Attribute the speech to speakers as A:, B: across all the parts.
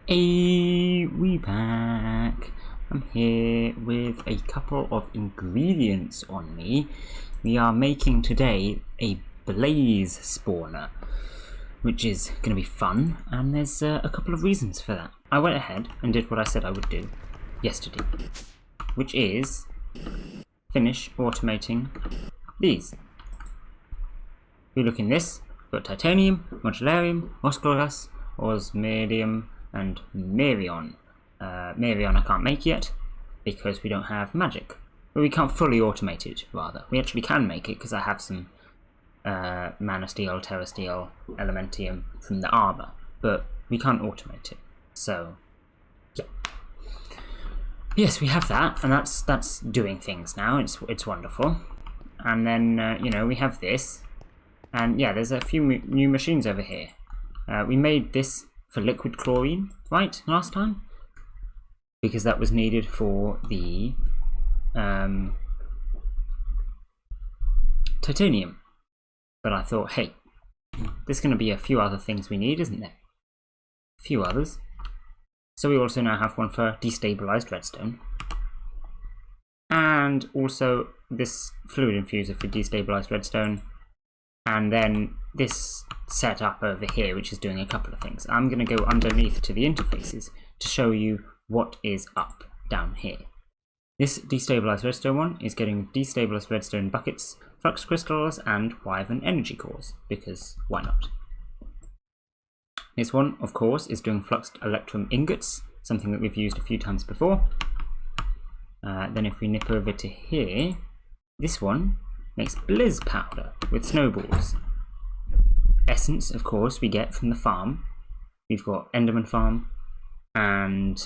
A: Hey, we back. I'm here with a couple of ingredients on me. We are making today a blaze spawner, which is going to be fun, and there's a couple of reasons for that. I went ahead and did what I said I would do yesterday, which is finish automating these. We look in this, we've got titanium, modularium, moss osmidium, and Mirion. Mirion I can't make yet because we don't have magic. But we can't fully automate it, rather. We actually can make it because I have some mana steel, terra steel, elementium from the armor, but we can't automate it. So, yeah. Yes, we have that, and that's doing things now. It's wonderful. And then you know, we have this, and yeah, there's a few new machines over here. We made this for liquid chlorine, right, last time? Because that was needed for the titanium. But I thought, hey, there's going to be a few other things we need, isn't there? A few others. So we also now have one for destabilized redstone. And also this fluid infuser for destabilized redstone. And then this setup over here, which is doing a couple of things. I'm going to go underneath to the interfaces to show you what is up down here. This destabilized redstone one is getting destabilized redstone buckets, flux crystals, and wyvern energy cores, because why not? This one, of course, is doing fluxed electrum ingots, something that we've used a few times before. Then if we nip over to here, this one makes blizz powder with snowballs. Essence, of course, we get from the farm. We've got Enderman farm and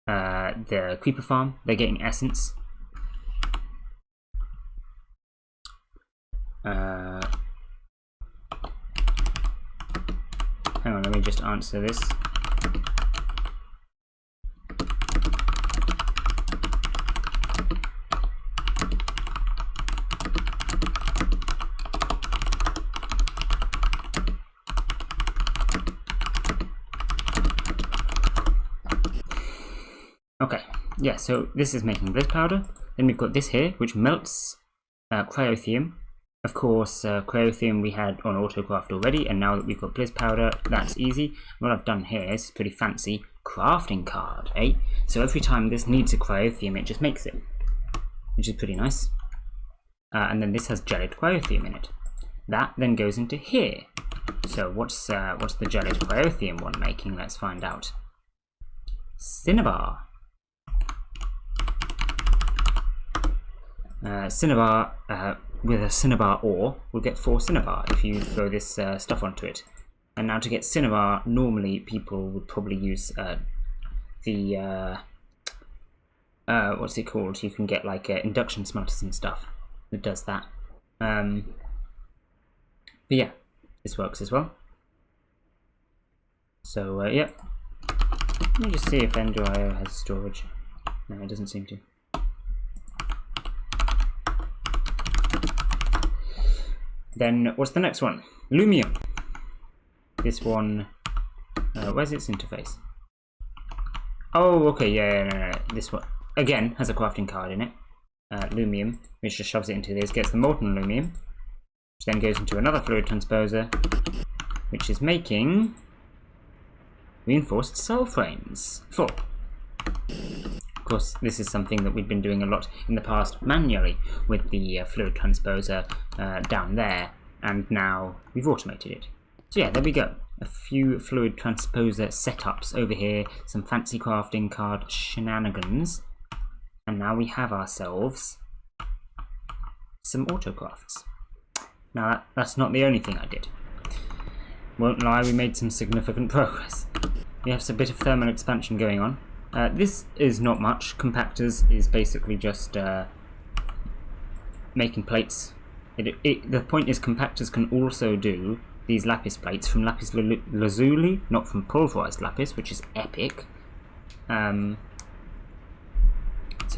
A: the creeper farm. They're getting essence. Hang on, let me just answer this. Okay, yeah, so this is making blizz powder. Then we've got this here, which melts cryotheum. Of course, cryotheum we had on autocraft already, and now that we've got blizz powder, that's easy. What I've done here is pretty fancy crafting card, eh? So every time this needs a cryotheum, it just makes it, which is pretty nice. And then this has gelid cryotheum in it. That then goes into here. So what's the gelid cryotheum one making? Let's find out. Cinnabar. Cinnabar with a cinnabar ore will get 4 cinnabar if you throw this stuff onto it. And now to get cinnabar, normally people would probably use the what's it called? You can get like induction smelters and stuff that does that. But yeah, this works as well. So yeah, let me just see if Ender.io has storage. No, it doesn't seem to. Then what's the next one? Lumium. This one, where's its interface? Oh, okay, yeah, no. This one, again, has a crafting card in it. Lumium, which just shoves it into this, gets the molten lumium, which then goes into another fluid transposer, which is making reinforced cell frames. 4. Of course, this is something that we've been doing a lot in the past manually with the fluid transposer down there, and now we've automated it. So yeah, there we go. A few fluid transposer setups over here, some fancy crafting card shenanigans, and now we have ourselves some autocrafts. Now that's not the only thing I did. Won't lie, we made some significant progress. We have a bit of thermal expansion going on. This is not much. Compactors is basically just making plates. The point is compactors can also do these lapis plates from lapis lazuli, not from pulverized lapis, which is epic. So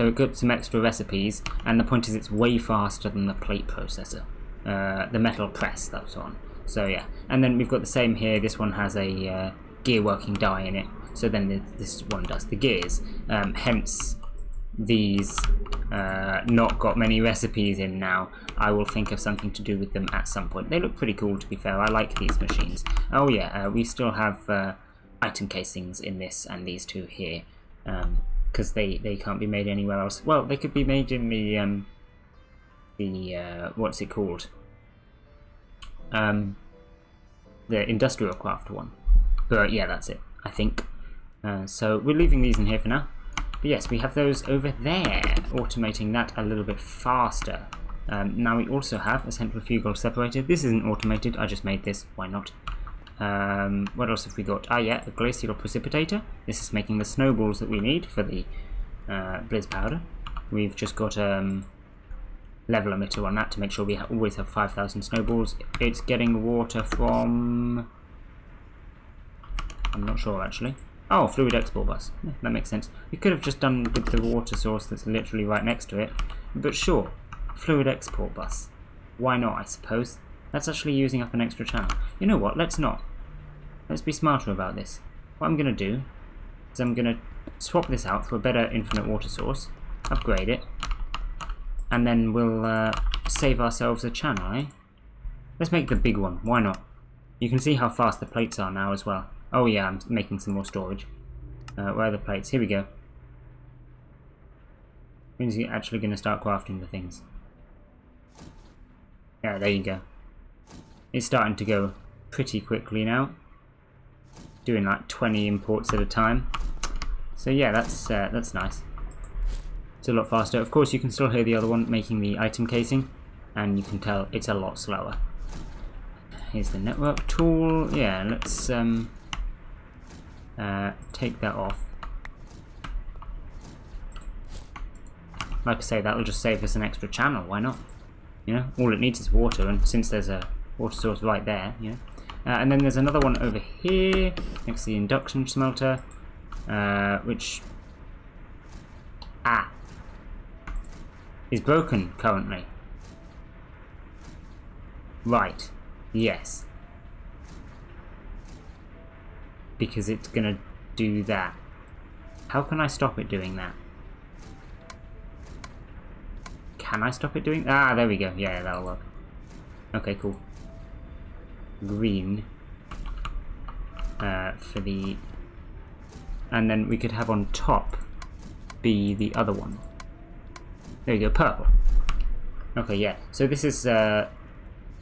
A: it got some extra recipes, and the point is it's way faster than the plate processor, the metal press, that's on. So yeah, and then we've got the same here. This one has a gear working die in it. So then this one does the gears. Hence these not got many recipes in now. I will think of something to do with them at some point. They look pretty cool, to be fair. I like these machines. Oh yeah, we still have item casings in this and these two here, because they can't be made anywhere else. Well, they could be made in the what's it called? The industrial craft one. But yeah, that's it, I think. So we're leaving these in here for now. But yes, we have those over there, automating that a little bit faster. Now we also have a centrifugal separator. This isn't automated, I just made this, why not? What else have we got? Ah yeah, a glacial precipitator. This is making the snowballs that we need for the blizz powder. We've just got level emitter on that to make sure we always have 5,000 snowballs. It's getting water from... I'm not sure actually. Oh, fluid export bus. Yeah, that makes sense. We could have just done with the water source that's literally right next to it. But sure, fluid export bus. Why not, I suppose? That's actually using up an extra channel. You know what, let's not. Let's be smarter about this. What I'm going to do is I'm going to swap this out for a better infinite water source, upgrade it, and then we'll save ourselves a channel, eh? Let's make the big one, why not? You can see how fast the plates are now as well. Oh yeah, I'm making some more storage. Where are the plates? Here we go. When's he actually going to start crafting the things? Yeah, there you go. It's starting to go pretty quickly now. Doing like 20 imports at a time. So yeah, that's nice. It's a lot faster. Of course, you can still hear the other one making the item casing, and you can tell it's a lot slower. Here's the network tool. Yeah, let's take that off. Like I say, that'll just save us an extra channel. Why not? You know, all it needs is water, and since there's a water source right there, you know. And then there's another one over here next to the induction smelter, which is broken currently. Right. Yes. Because it's gonna do that. How can I stop it doing that? Can I stop it doing... Ah, there we go. Yeah, that'll work. Okay, cool. Green. For the... And then we could have on top be the other one. There you go, purple. Okay, yeah. So this is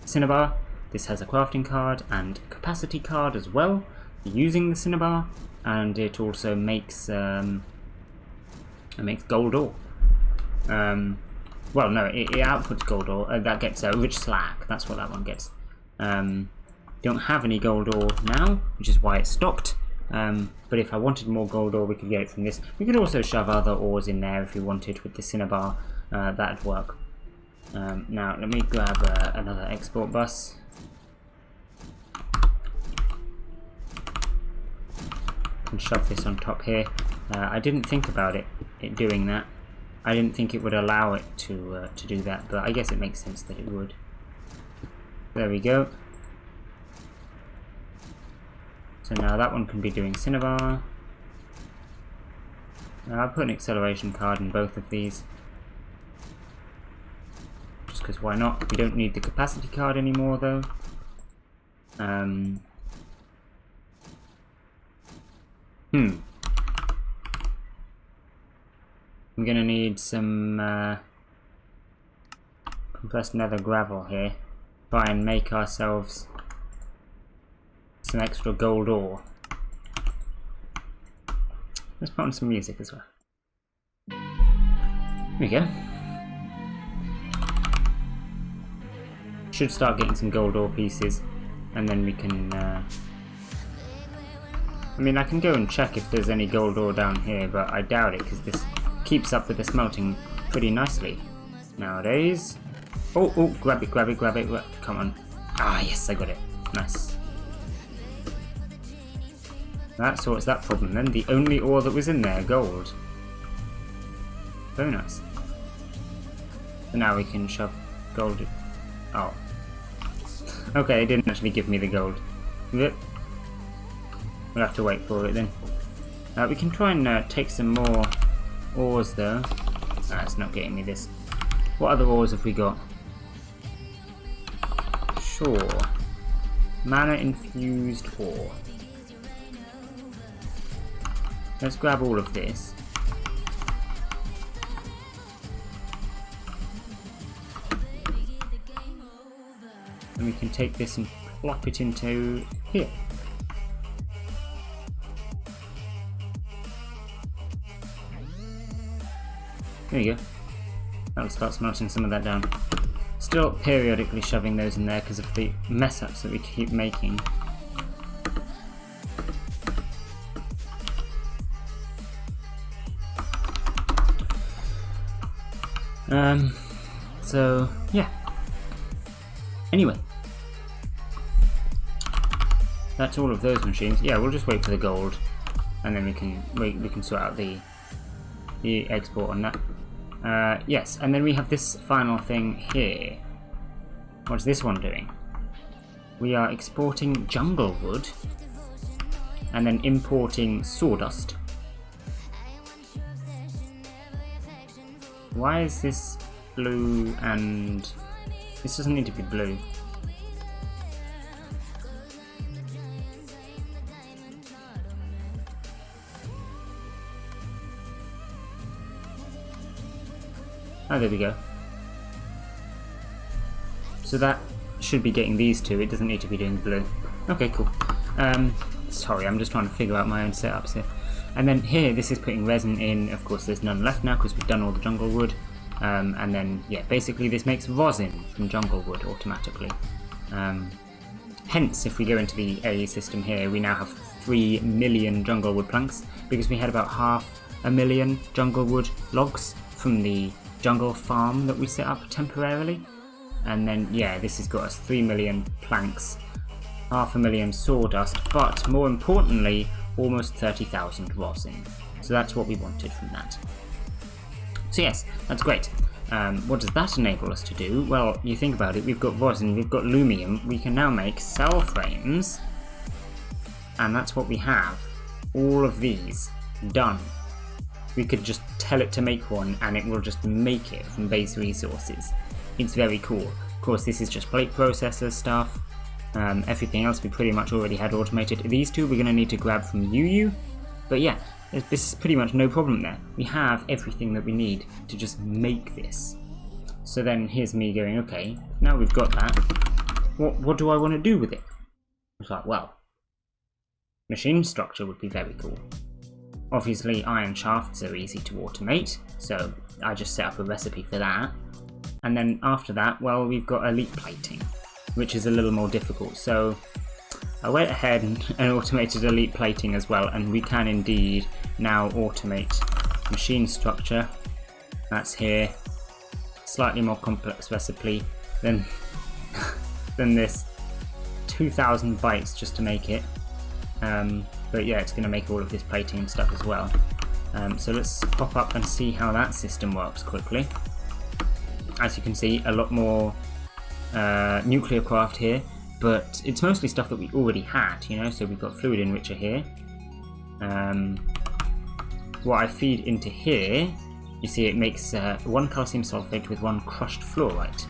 A: Cinnabar. This has a crafting card and capacity card as well, using the Cinnabar, and it also makes gold ore. Well, no, it outputs gold ore. That gets rich slag. That's what that one gets. Don't have any gold ore now, which is why it stopped. But if I wanted more gold ore, we could get it from this. We could also shove other ores in there if we wanted with the Cinnabar. That'd work. Now, let me grab another export bus. And shove this on top here. I didn't think about it doing that. I didn't think it would allow it to do that, but I guess it makes sense that it would. There we go. So now that one can be doing Cinnabar. Now I'll put an acceleration card in both of these. Just because why not? We don't need the capacity card anymore though. I'm gonna need some compressed nether gravel here. Try and make ourselves some extra gold ore. Let's put on some music as well. There we go. Should start getting some gold ore pieces, and then we can I mean, I can go and check if there's any gold ore down here, but I doubt it, because this keeps up with the smelting pretty nicely nowadays. Oh, grab it. Come on. Ah, yes, I got it. Nice. That sorts that problem then. The only ore that was in there, gold. Very nice. So now we can shove gold. Oh. Okay, it didn't actually give me the gold. Yep. We'll have to wait for it then. We can try and take some more ores though. It's not getting me this. What other ores have we got? Sure. Mana infused ore. Let's grab all of this. And we can take this and plop it into here. There you go. That'll start smelting some of that down. Still periodically shoving those in there because of the mess ups that we keep making. So yeah. Anyway, that's all of those machines. Yeah, we'll just wait for the gold, and then we can sort out the export on that. Yes, and then we have this final thing here. What's this one doing? We are exporting jungle wood, and then importing sawdust. Why is this blue and... This doesn't need to be blue. Oh, there we go. So that should be getting these two, it doesn't need to be doing blue. Okay, cool. Sorry, I'm just trying to figure out my own setups here. And then here, this is putting resin in. Of course, there's none left now because we've done all the jungle wood. And then, yeah, basically this makes rosin from jungle wood automatically. Hence, if we go into the AE system here, we now have 3 million jungle wood planks because we had about 500,000 jungle wood logs from the jungle farm that we set up temporarily. And then, yeah, this has got us 3 million planks, 500,000 sawdust, but more importantly, almost 30,000 rosin. So that's what we wanted from that. So yes, that's great. What does that enable us to do? Well, you think about it, we've got rosin, we've got lumium, we can now make cell frames, and that's what we have. All of these done. We could just tell it to make one and it will just make it from base resources. It's very cool. Of course, this is just plate processor stuff. Everything else we pretty much already had automated. These two we're going to need to grab from UU, but yeah, this is pretty much no problem there. We have everything that we need to just make this. So then here's me going, okay, now we've got that, what do I want to do with it? It's like, well, machine structure would be very cool. Obviously iron shafts are easy to automate, so I just set up a recipe for that. And then after that, well, we've got elite plating, which is a little more difficult. So I went ahead and automated elite plating as well, and we can indeed now automate machine structure. That's here. Slightly more complex recipe than this. 2,000 bytes just to make it. But yeah, it's going to make all of this plating and stuff as well. So let's pop up and see how that system works quickly. As you can see, a lot more nuclear craft here, but it's mostly stuff that we already had, you know, so we've got fluid enricher here. What I feed into here, you see it makes 1 calcium sulfate with 1 crushed fluorite.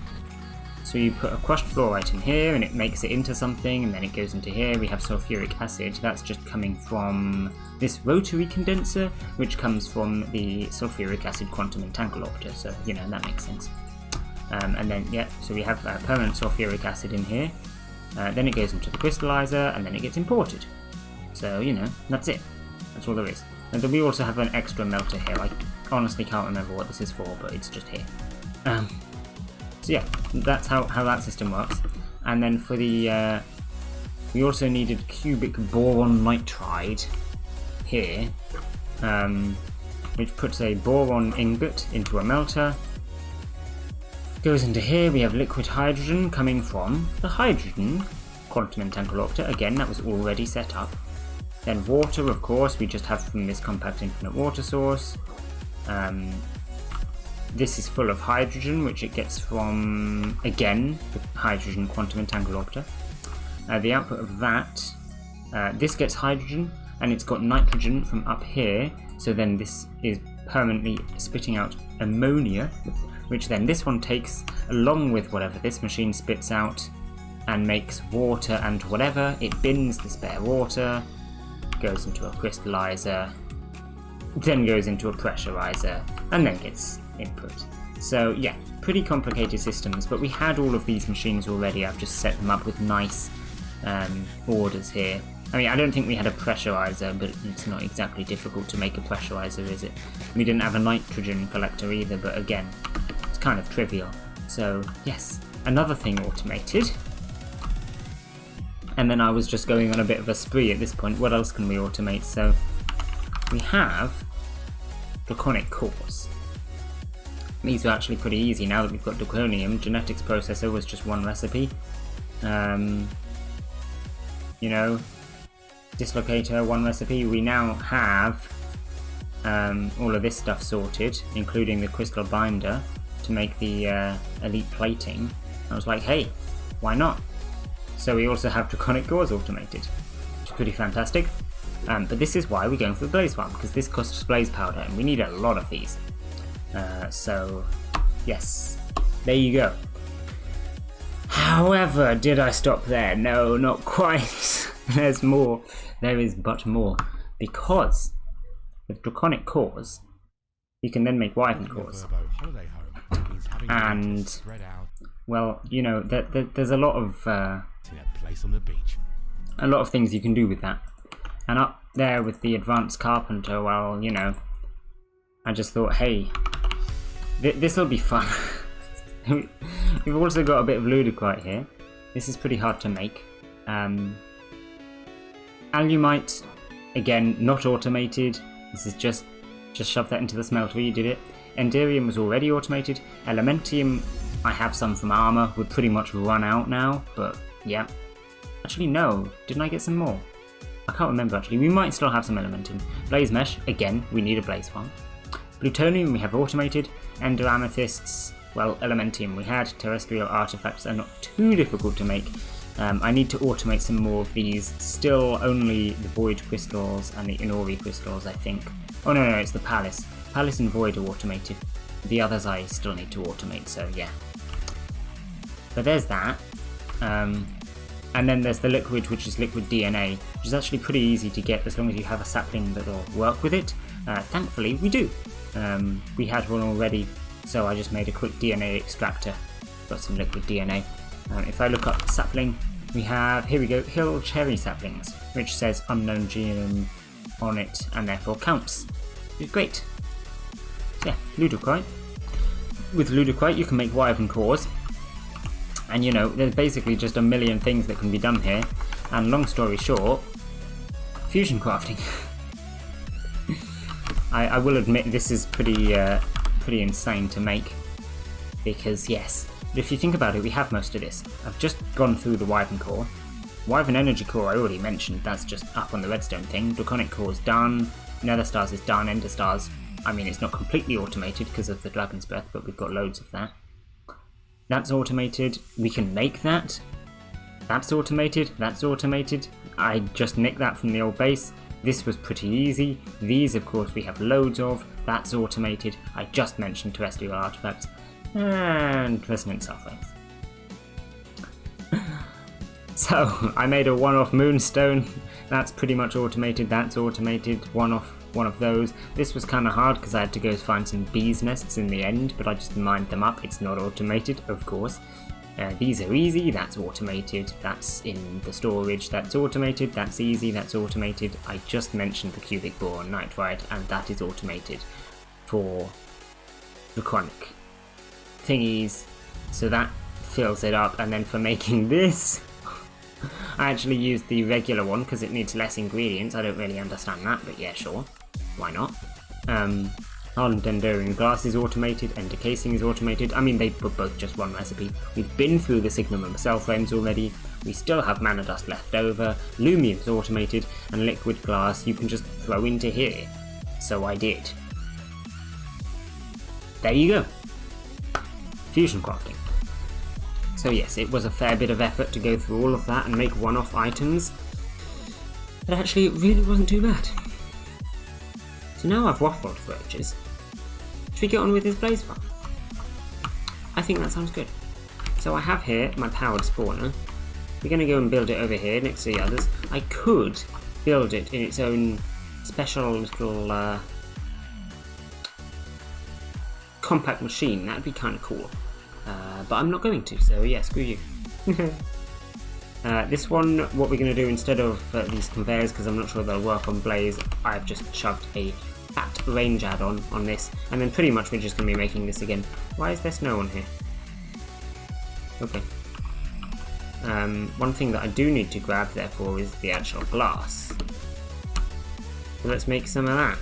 A: So you put a crushed fluorite in here and it makes it into something, and then it goes into here. We have sulfuric acid. That's just coming from this rotary condenser, which comes from the sulfuric acid quantum entangleopter. So, you know, that makes sense. And then, yeah, so we have permanent sulfuric acid in here. Then it goes into the crystallizer, and then it gets imported. So, you know, that's it. That's all there is. And then we also have an extra melter here. I honestly can't remember what this is for, but it's just here. So yeah, that's how that system works. And then for the, we also needed cubic boron nitride here, which puts a boron ingot into a melter. Goes into here, we have liquid hydrogen coming from the hydrogen quantum entangleopter. Again, that was already set up. Then water, of course, we just have from this compact infinite water source. This is full of hydrogen, which it gets from, again, the hydrogen quantum entangleopter. The output of that this gets hydrogen, and it's got nitrogen from up here, so then this is permanently spitting out ammonia, which then this one takes along with whatever this machine spits out and makes water and whatever. It bins the spare water, goes into a crystallizer, then goes into a pressurizer, and then gets input. So yeah, pretty complicated systems, but we had all of these machines already. I've just set them up with nice orders here. I mean, I don't think we had a pressurizer, but it's not exactly difficult to make a pressurizer, is it? We didn't have a nitrogen collector either, but again, it's kind of trivial. So yes, another thing automated. And then I was just going on a bit of a spree at this point. What else can we automate? So we have draconic cores. These are actually pretty easy now that we've got draconium. Genetics processor was just one recipe. You know, dislocator, one recipe. We now have all of this stuff sorted, including the crystal binder to make the elite plating. I was like, hey, why not? So we also have draconic cores automated, which is pretty fantastic. But this is why we're going for the blaze farm, because this costs blaze powder, and we need a lot of these. So yes, there you go. However, did I stop there? No, not quite. There's more. There is but more. Because with draconic cores, you can then make wyvern cores. And, well, you know, there's a lot of things you can do with that. And up there with the advanced carpenter, well, you know, I just thought, hey, this'll be fun. We've also got a bit of Ludicrite here. This is pretty hard to make. Alumite, again, not automated. This is just shove that into the smelter, you did it. Enderium was already automated. Elementium, I have some from armor. We're pretty much run out now, but yeah. Actually, no. Didn't I get some more? I can't remember actually. We might still have some Elementium. Blaze Mesh, again, we need a blaze farm. Plutonium we have automated. Ender Amethysts, well, Elementium we had. Terrestrial Artifacts are not too difficult to make. I need to automate some more of these. Still only the Void Crystals and the Inori Crystals, I think. Oh no, it's the Palace. Palace and Void are automated. The others I still need to automate, so yeah. But there's that. And then there's the liquid, which is liquid DNA, which is actually pretty easy to get as long as you have a sapling that will work with it. Thankfully, we do. We had one already, so I just made a quick DNA extractor. Got some liquid DNA. If I look up sapling, we have, here we go, hill cherry saplings, which says unknown genome on it and therefore counts. It's great. So yeah, Ludicrite. With Ludicrite you can make wyvern cores, and you know, there's basically just a million things that can be done here, and long story short, fusion crafting. I will admit this is pretty insane to make, because yes, if you think about it, we have most of this. I've just gone through the wyvern core. Wyvern energy core I already mentioned, that's just up on the redstone thing. Draconic core is done, nether stars is done, ender stars, I mean it's not completely automated because of the dragon's breath, but we've got loads of that. That's automated, we can make that. That's automated, that's automated. I just nicked that from the old base. This was pretty easy. These of course we have loads of, that's automated. I just mentioned terrestrial artifacts. And resonant sulfides. So I made a one-off moonstone. That's pretty much automated. That's automated. One of those. This was kind of hard because I had to go find some bees nests in the end, but I just mined them up. It's not automated, of course. These are easy. That's automated. That's in the storage. That's automated. That's easy. That's automated. I just mentioned the cubic boron nitride, and that is automated for the chronic thingies, so that fills it up. And then for making this, I actually used the regular one because it needs less ingredients. I don't really understand that, but yeah, sure, why not? Hardened Enderium glass is automated, Ender casing is automated. I mean, they were both just one recipe. We've been through the Signum and cell frames already. We still have mana dust left over. Lumium's automated, and liquid glass you can just throw into here. So I did. There you go. Fusion crafting. So yes, it was a fair bit of effort to go through all of that and make one-off items. But actually it really wasn't too bad. So now I've waffled for ages. Should we get on with this blaze farm? I think that sounds good. So I have here my powered spawner. We're going to go and build it over here next to the others. I could build it in its own special little compact machine. That'd be kind of cool. But I'm not going to, so yeah, screw you. This one, what we're going to do instead of these conveyors, because I'm not sure they'll work on Blaze, I've just shoved a fat range add-on on this, and then pretty much we're just going to be making this again. Why is there snow on here? Okay. One thing that I do need to grab, therefore, is the actual glass. So let's make some of that.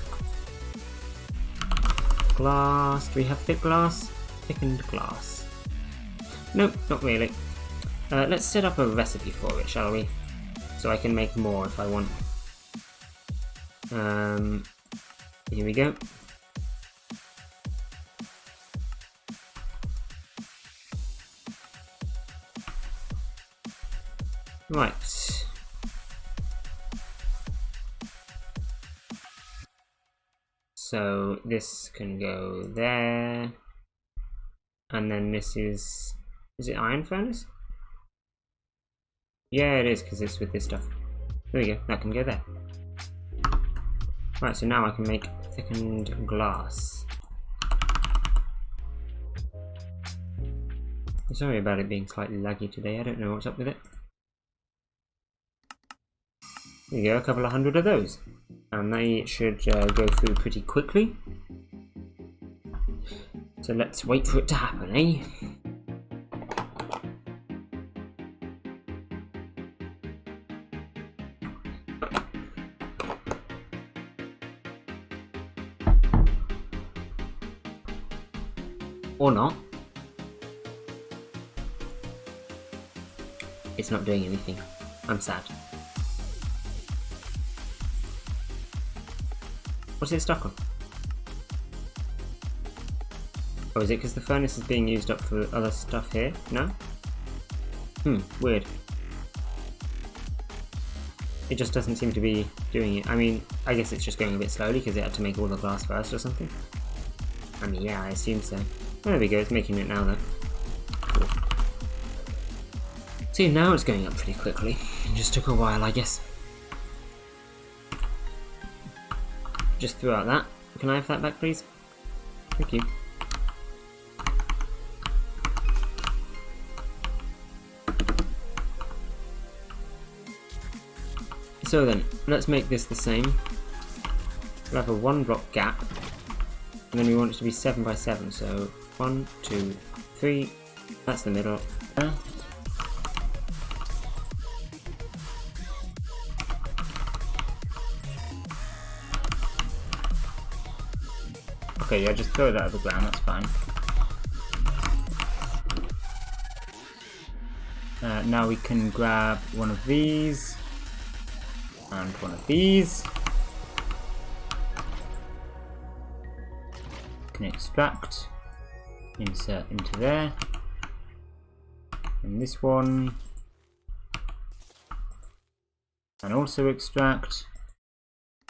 A: Glass. Do we have thick glass? Thickened glass. Nope, not really. Let's set up a recipe for it, shall we? So I can make more if I want. Here we go. Right. So this can go there. And then this is it iron furnace? Yeah, it is, because it's with this stuff. There we go, that can go there. Right, so now I can make thickened glass. Sorry about it being slightly laggy today, I don't know what's up with it. There you go, a couple of hundred of those. And they should go through pretty quickly. So let's wait for it to happen, eh? Or not. It's not doing anything. I'm sad. What's it stuck on? Oh, is it because the furnace is being used up for other stuff here? No? Weird. It just doesn't seem to be doing it. I mean, I guess it's just going a bit slowly because it had to make all the glass first or something. I mean, yeah, I assume so. Oh, there we go, it's making it now though. Cool. See, now it's going up pretty quickly. It just took a while, I guess. Just threw out that. Can I have that back, please? Thank you. So then, let's make this the same. We'll have a 1 block gap. And then we want it to be 7 by 7, so 1, 2, 3, that's the middle. Okay, yeah, just throw that at the ground, that's fine. Now we can grab one of these, and one of these. Can extract, insert into there, and this one, and also extract,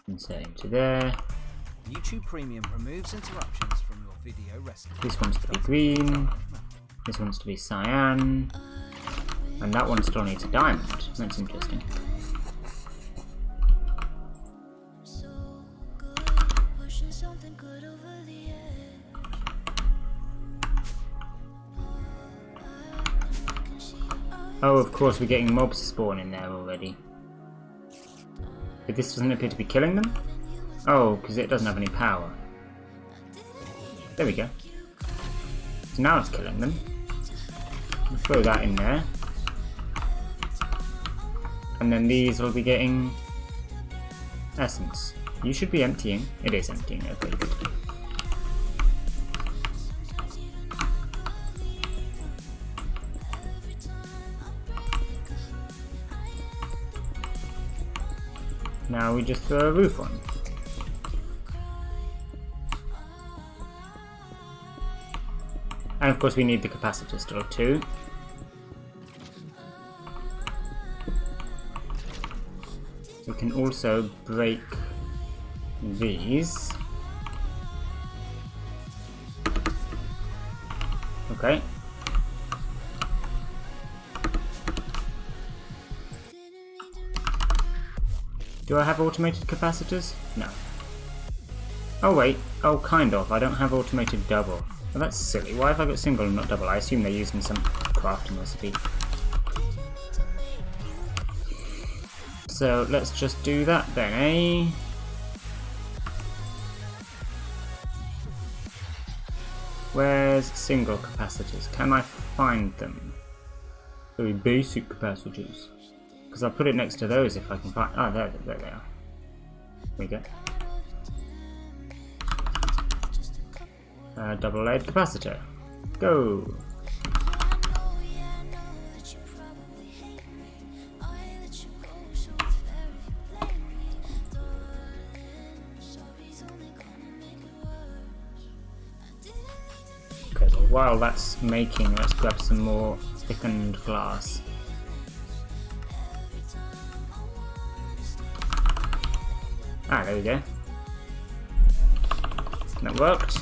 A: insert into there.
B: YouTube Premium removes interruptions from your video recipe.
A: This one's to be green, this one's to be cyan, and that one still needs a diamond. That's interesting. Oh, of course, we're getting mobs spawn in there already. But this doesn't appear to be killing them? Oh, because it doesn't have any power. There we go. So now it's killing them. We'll throw that in there. And then these will be getting essence. You should be emptying. It is emptying, okay, good. Now we just throw a roof on. And of course we need the capacitor still too. We can also break these. Okay. Do I have automated capacitors? No. Oh wait, oh kind of, I don't have automated double. Well, that's silly. Why have I got single and not double? I assume they're using some crafting recipe. So let's just do that then, eh? Where's single capacitors? Can I find them? Very basic capacitors. Because I'll put it next to those if I can find... Oh, there they are. There we go. Double-layered capacitor. Go! Okay, well while that's making, let's grab some more thickened glass. Ah, there we go. That worked.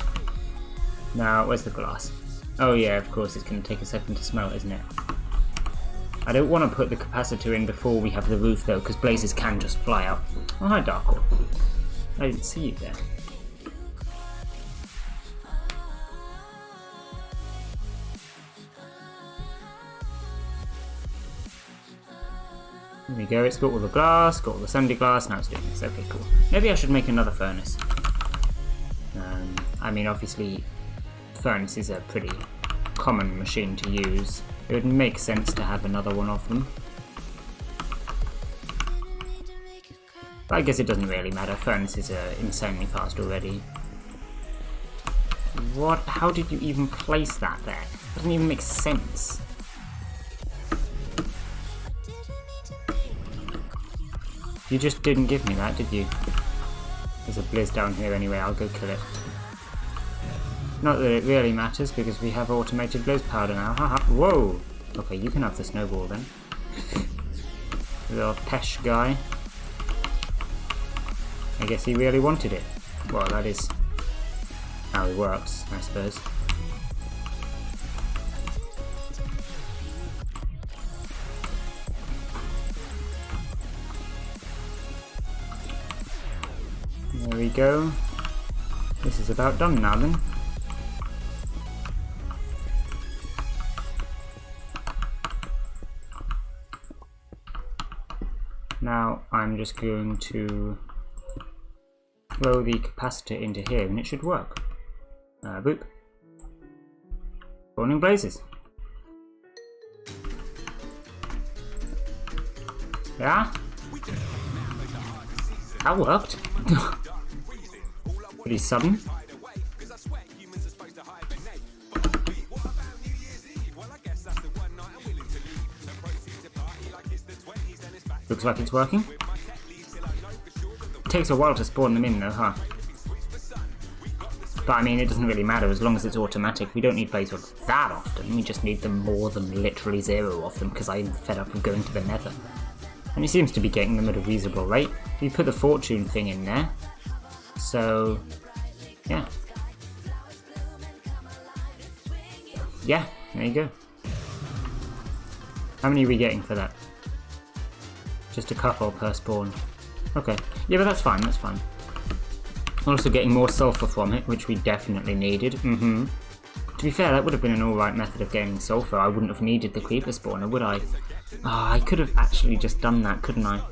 A: Now, where's the glass? Oh yeah, of course, it's going to take a second to smelt, isn't it? I don't want to put the capacitor in before we have the roof though, because blazes can just fly out. Oh, hi Darkor. I didn't see you there. There we go, it's got all the glass, got all the sandy glass, now it's doing this. Okay, cool. Maybe I should make another furnace. I mean, obviously, furnace is a pretty common machine to use. It would make sense to have another one of them. But I guess it doesn't really matter. Furnaces are insanely fast already. What? How did you even place that there? It doesn't even make sense. You just didn't give me that, did you? There's a blizz down here anyway, I'll go kill it. Not that it really matters, because we have automated blizz powder now. Haha. Whoa! Okay, you can have the snowball then. Little Pesh guy. I guess he really wanted it. Well, that is how he works, I suppose. There we go. This is about done now then. Now I'm just going to throw the capacitor into here and it should work. Boop. Spawning blazes. Yeah? That worked. Pretty sudden. Looks like it's working. It takes a while to spawn them in though, huh? But I mean, it doesn't really matter as long as it's automatic. We don't need blaze rods that often. We just need them more than literally 0 of them because I'm fed up of going to the nether. And it seems to be getting them at a reasonable rate. We put the fortune thing in there. So, yeah. Yeah, there you go. How many are we getting for that? Just a couple per spawn. Okay. Yeah, but that's fine, that's fine. Also getting more sulfur from it, which we definitely needed. To be fair, that would have been an alright method of getting sulfur. I wouldn't have needed the creeper spawner, would I? Ah, I could have actually just done that, couldn't I?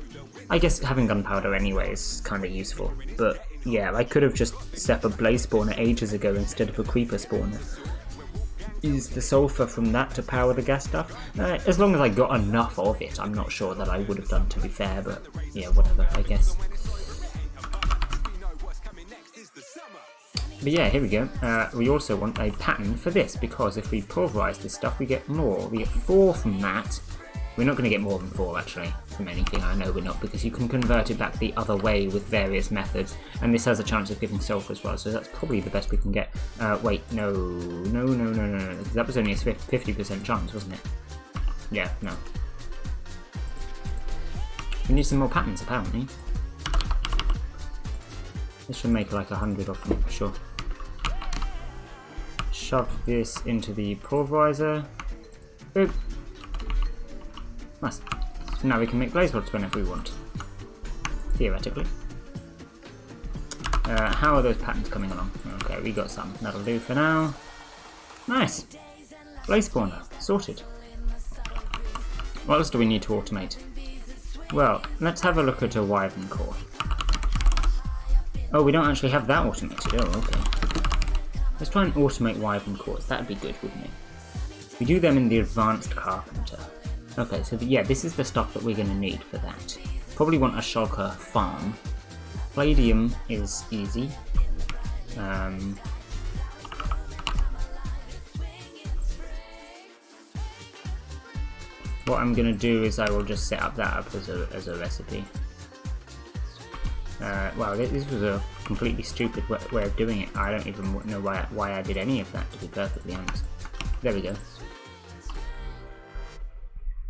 A: I guess having gunpowder anyway is kind of useful. But yeah, I could have just set up a blaze spawner ages ago instead of a creeper spawner. Use the sulfur from that to power the gas stuff. As long as I got enough of it, I'm not sure that I would have done, to be fair, but yeah, whatever, I guess. But yeah, here we go. We also want a pattern for this, because if we pulverise this stuff, we get more. We get 4 from that. We're not going to get more than 4, actually, from anything. I know we're not, because you can convert it back the other way with various methods, and this has a chance of giving sulfur as well, so that's probably the best we can get. Wait, no, that was only a 50% chance, wasn't it? Yeah, no. We need some more patterns, apparently. This should make like 100 of them, for sure. Shove this into the pulverizer. Boop. Nice. So now we can make blaze rods whenever we want. Theoretically. How are those patterns coming along? Okay, we got some. That'll do for now. Nice. Blaze spawner. Sorted. What else do we need to automate? Well, let's have a look at a wyvern core. Oh, we don't actually have that automated. Oh, okay. Let's try and automate wyvern cores. That'd be good, wouldn't it? We do them in the advanced carpenter. Okay, so yeah, this is the stuff that we're going to need for that. Probably want a shulker farm. Palladium is easy. What I'm going to do is I will just set up that up as a recipe. Wow, this was a completely stupid way of doing it. I don't even know why I did any of that, to be perfectly honest. There we go.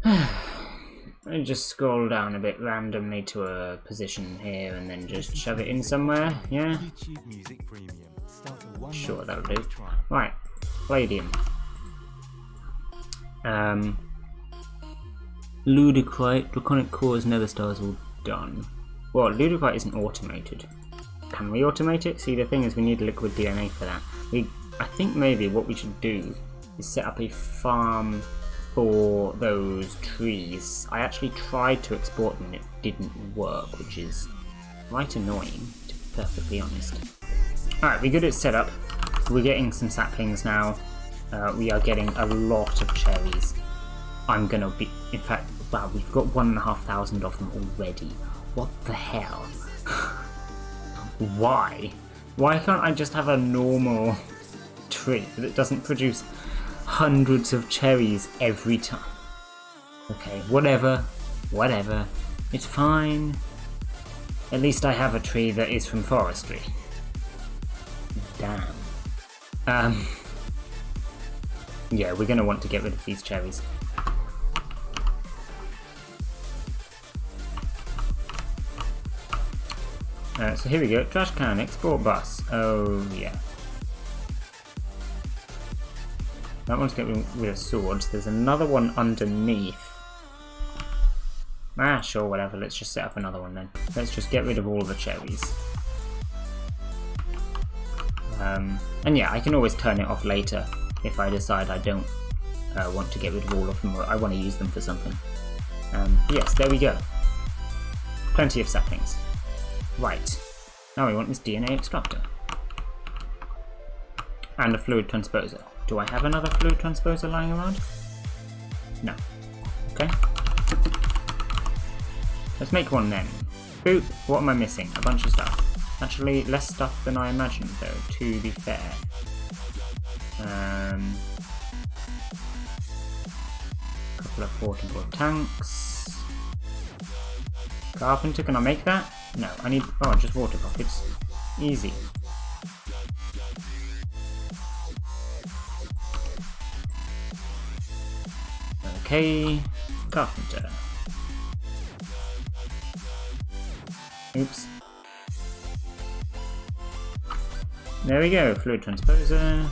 A: I just scroll down a bit randomly to a position here and then just shove it in somewhere, yeah? Sure, that'll do. Right, Palladium. Ludicrite, Draconic Cores, Nether Stars all done. Well, Ludicrite isn't automated. Can we automate it? See, the thing is we need liquid DNA for that. I think maybe what we should do is set up a farm for those trees. I actually tried to export them and it didn't work, which is quite annoying, to be perfectly honest. Alright, we're good at setup. We're getting some saplings now. We are getting a lot of cherries. I'm gonna be... In fact, wow, we've got 1,500 of them already. What the hell? Why? Why can't I just have a normal tree that doesn't produce hundreds of cherries every time? Okay, whatever. It's fine. At least I have a tree that is from forestry. Damn. Yeah, we're gonna want to get rid of these cherries. So here we go, trash can, export bus. Oh yeah. That one's getting rid of swords. There's another one underneath. Ah, sure, whatever. Let's just set up another one then. Let's just get rid of all the cherries. And yeah, I can always turn it off later if I decide I don't want to get rid of all of them or I want to use them for something. Yes, there we go. Plenty of saplings. Right, now we want this DNA extractor. And a fluid transposer. Do I have another fluid transposer lying around? No. Okay. Let's make one then. Boop! What am I missing? A bunch of stuff. Actually, less stuff than I imagined though, to be fair. Couple of portable tanks. Carpenter, can I make that? No, I need... Oh, just water buckets. Easy. Okay, carpenter. Oops. There we go, fluid transposer.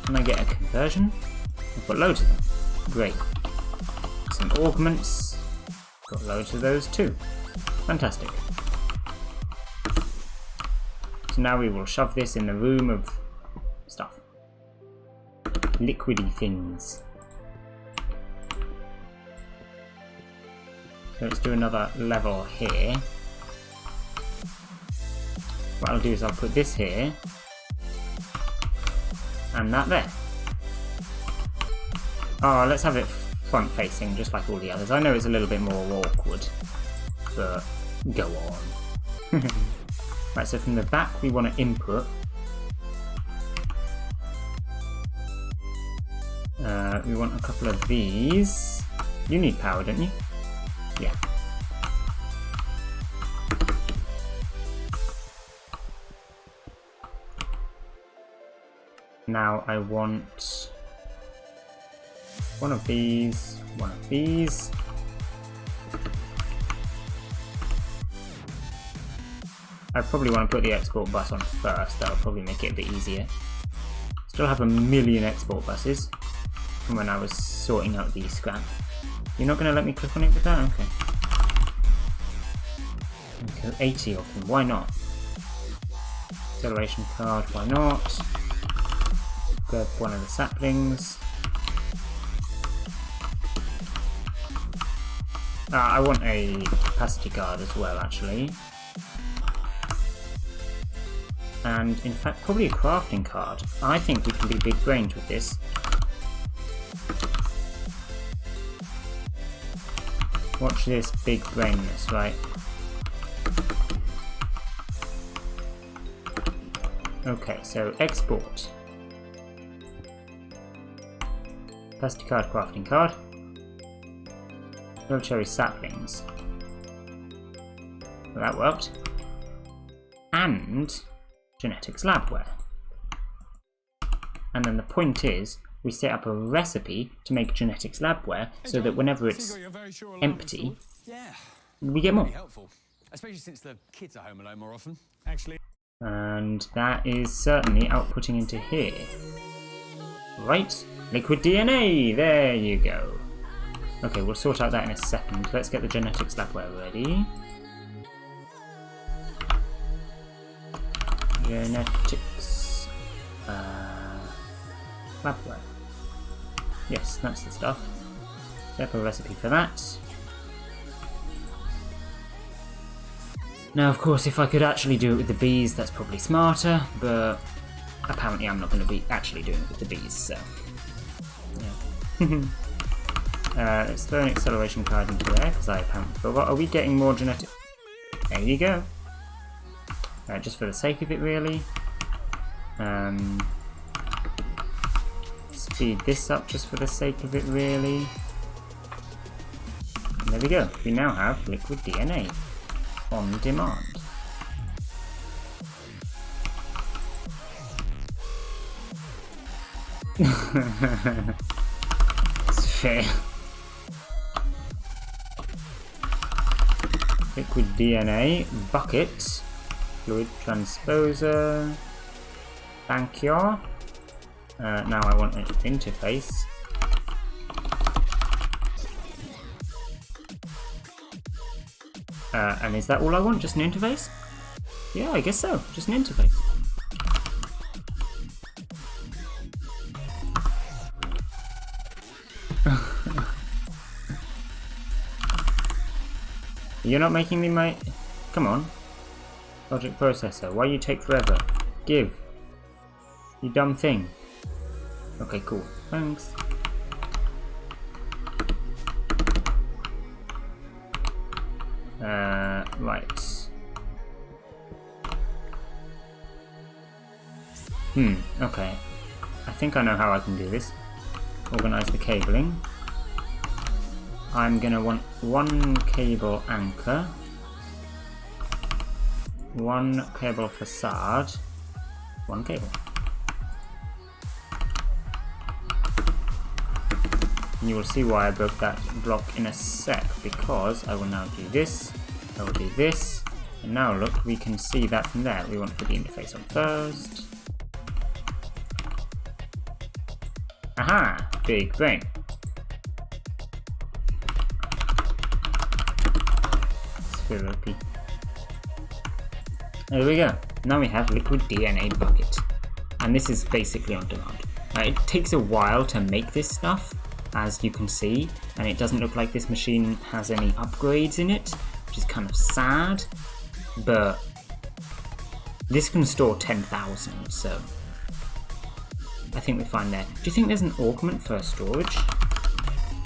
A: Can I get a conversion? I've got loads of them. Great. Some augments. Got loads of those too. Fantastic. So now we will shove this in the room of stuff. Liquidy things. So let's do another level here. What I'll do is I'll put this here. And that there. Oh, let's have it front facing just like all the others. I know it's a little bit more awkward, but go on. Right, so from the back we want to input. We want a couple of these. You need power, don't you? Yeah. Now I want one of these, one of these. I probably want to put the export bus on first. That'll probably make it a bit easier. Still have a million export buses from when I was sorting out the scrap. You're not going to let me click on it with that? Okay. Okay, 80 of them. Why not? Acceleration card. Why not? Grab one of the saplings. I want a capacity card as well, actually. And in fact, probably a crafting card. I think we can be big brained with this. Watch this big brainness, right? Okay, so export. Capacity card, crafting card. No cherry saplings. Well, that worked. And genetics labware. And then the point is, we set up a recipe to make genetics labware so that whenever it's empty, we get more.
B: Especially since the kids are home alone more often.
A: And that is certainly outputting into here. Right, liquid DNA, there you go. Okay, we'll sort out that in a second. Let's get the genetics labware ready. Genetics labware. Yes, that's the stuff. Set up a recipe for that. Now, of course, if I could actually do it with the bees, that's probably smarter, but apparently I'm not going to be actually doing it with the bees, so yeah. Let's throw an acceleration card into there, because I apparently forgot. Are we getting more genetic? There you go. Just for the sake of it, really. Speed this up just for the sake of it, really. And there we go. We now have liquid DNA on demand. It's fair. Liquid DNA, bucket, fluid transposer, thank you. Now I want an interface. And is that all I want? Just an interface? Yeah, I guess so. Just an interface. You're not making me my... Come on. Logic processor. Why you take forever? Give. You dumb thing. Okay, cool. Thanks. Right. Okay. I think I know how I can do this. Organize the cabling. I'm gonna want one cable anchor, one cable facade, one cable. And you will see why I broke that block in a sec, because I will now do this, I will do this, and now look, we can see that from there. We want to put the interface on first. Aha! Big brain. Spirally. There we go. Now we have liquid DNA bucket. And this is basically on demand. It takes a while to make this stuff, as you can see, and it doesn't look like this machine has any upgrades in it, which is kind of sad, but this can store 10,000, so I think we're fine there. Do you think there's an augment for storage?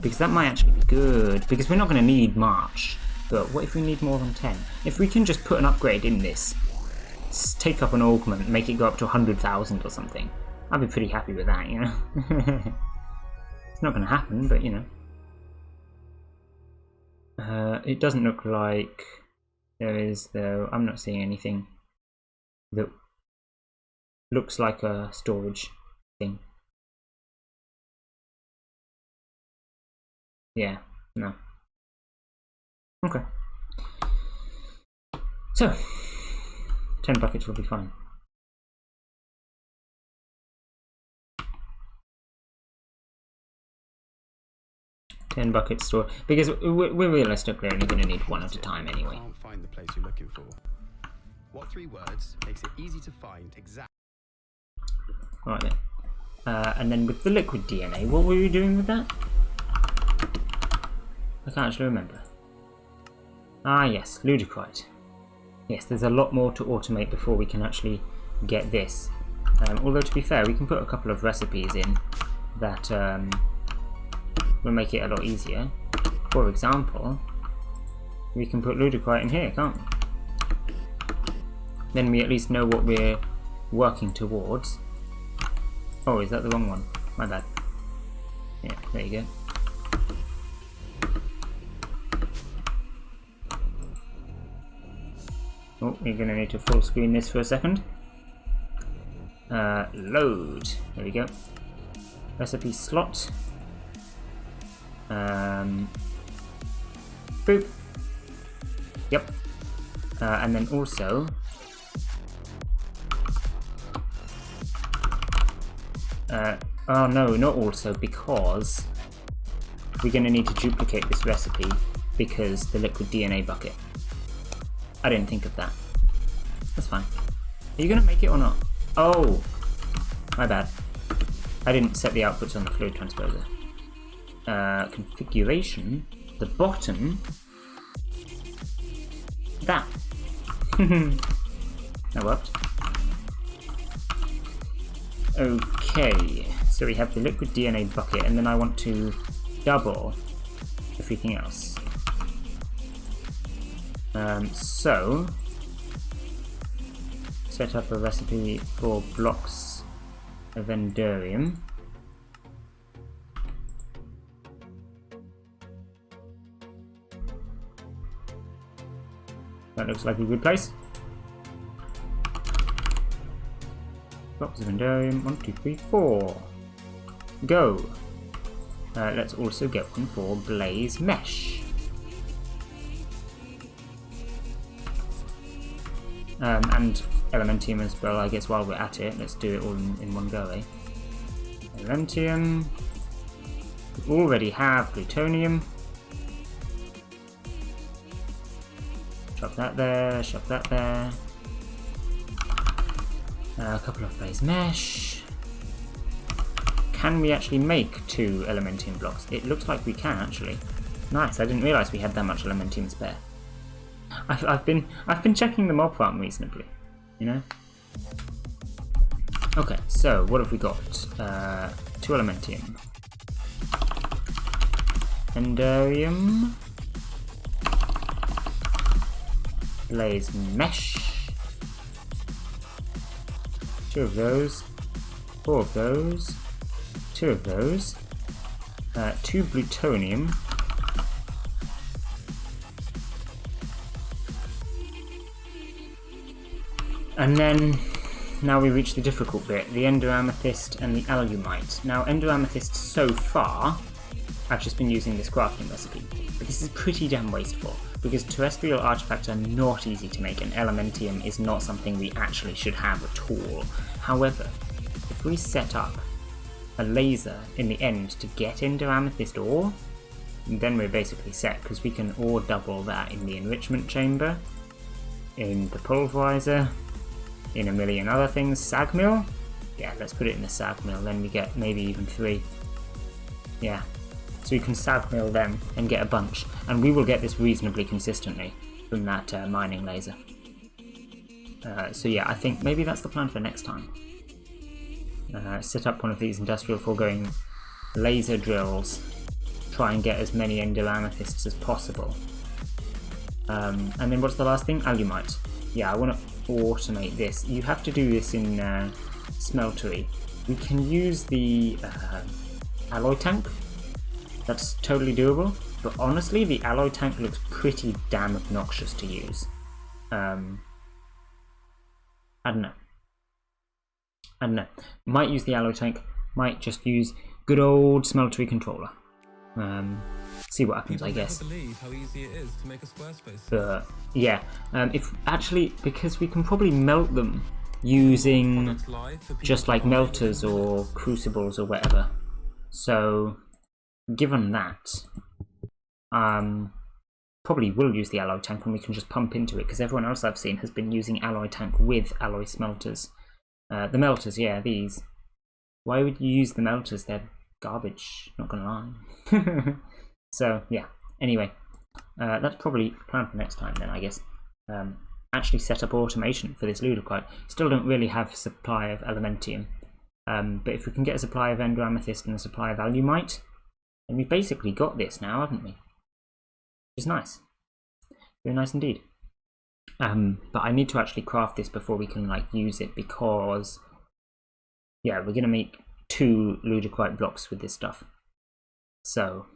A: Because that might actually be good, because we're not going to need much, but what if we need more than 10? If we can just put an upgrade in this, take up an augment, make it go up to 100,000 or something, I'd be pretty happy with that, you know? It's not going to happen, but you know. It doesn't look like there is, though. I'm not seeing anything that looks like a storage thing. Yeah, no. Okay. So, 10 buckets will be fine. Bucket store, because we're realistically only going to need one at a time anyway.
C: Can't find the place you're looking for. What 3 words makes it easy to find exact?
A: Right then. And then with the liquid DNA, what were we doing with that? I can't actually remember. Ah yes, Ludicrite. Yes, there's a lot more to automate before we can actually get this. Although to be fair, we can put a couple of recipes in that will make it a lot easier. For example, we can put Ludicrite in here, can't we? Then we at least know what we're working towards. Oh, is that the wrong one? My bad. Yeah, there you go. Oh, we're going to need to full screen this for a second. Load. There we go. Recipe slot. Boop. Yep. And then also oh no, not also, because we're going to need to duplicate this recipe because the liquid DNA bucket. I didn't think of that. That's fine. Are you going to make it or not? Oh, my bad. I didn't set the outputs on the fluid transposer. Configuration, the bottom, that. That worked. Okay, so we have the liquid DNA bucket, and then I want to double everything else. So set up a recipe for blocks of endurium. That looks like a good place. Blocks of endurium, 1, 2, 3, 4. Go! Let's also get one for blaze mesh. And elementium as well, I guess, while we're at it. Let's do it all in one go, eh? Elementium. We already have plutonium. Shove that there, shove that there. A couple of blaze mesh. Can we actually make 2 elementium blocks? It looks like we can actually. Nice, I didn't realise we had that much elementium spare. I've been checking the mob farm reasonably, you know? Okay, so what have we got? 2 elementium. Endurium. Blaze mesh. 2 of those. 4 of those. 2 of those. 2 plutonium. And then, now we reach the difficult bit, the ender amethyst and the alumite. Now, ender amethyst so far, I've just been using this crafting recipe, but this is pretty damn wasteful, because terrestrial artifacts are not easy to make, and elementium is not something we actually should have at all. However, if we set up a laser in the end to get ender amethyst ore, then we're basically set, because we can ore double that in the enrichment chamber, in the pulverizer, in a million other things. Sag mill? Yeah, let's put it in the sag mill, then we get maybe even 3. Yeah, so we can sag mill them and get a bunch, and we will get this reasonably consistently from that mining laser. So yeah, I think maybe that's the plan for next time. Set up one of these industrial foregoing laser drills, try and get as many ender amethysts as possible. And then what's the last thing? Alumite. Yeah, I want to automate this. You have to do this in smeltery. We can use the alloy tank. That's totally doable. But honestly, the alloy tank looks pretty damn obnoxious to use. I don't know. Might use the alloy tank. Might just use good old smeltery controller. see what happens, I guess.
D: People never believe how easy it is to make a Squarespace.
A: But yeah, if actually, because we can probably melt them using just like melters or crucibles or whatever. So given that, probably will use the alloy tank when we can just pump into it, because everyone else I've seen has been using alloy tank with alloy smelters. The melters, yeah, these. Why would you use the melters? They're garbage, not gonna lie. So yeah, anyway, that's probably planned for next time then, I guess. Actually set up automation for this Ludicrite. Still don't really have supply of Elementium, but if we can get a supply of Ender Amethyst and a supply of Alumite, then we've basically got this now, haven't we? Which is nice. Very nice indeed. But I need to actually craft this before we can like use it, because yeah, we're gonna make 2 Ludicrite blocks with this stuff. So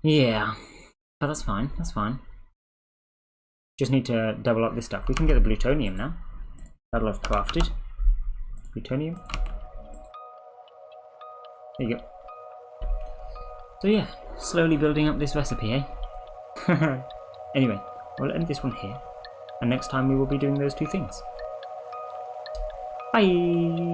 A: yeah, but that's fine. That's fine. Just need to double up this stuff. We can get the plutonium now. That'll have crafted. Plutonium. There you go. So yeah, slowly building up this recipe, eh? Anyway, we'll end this one here. And next time we will be doing those 2 things. Bye!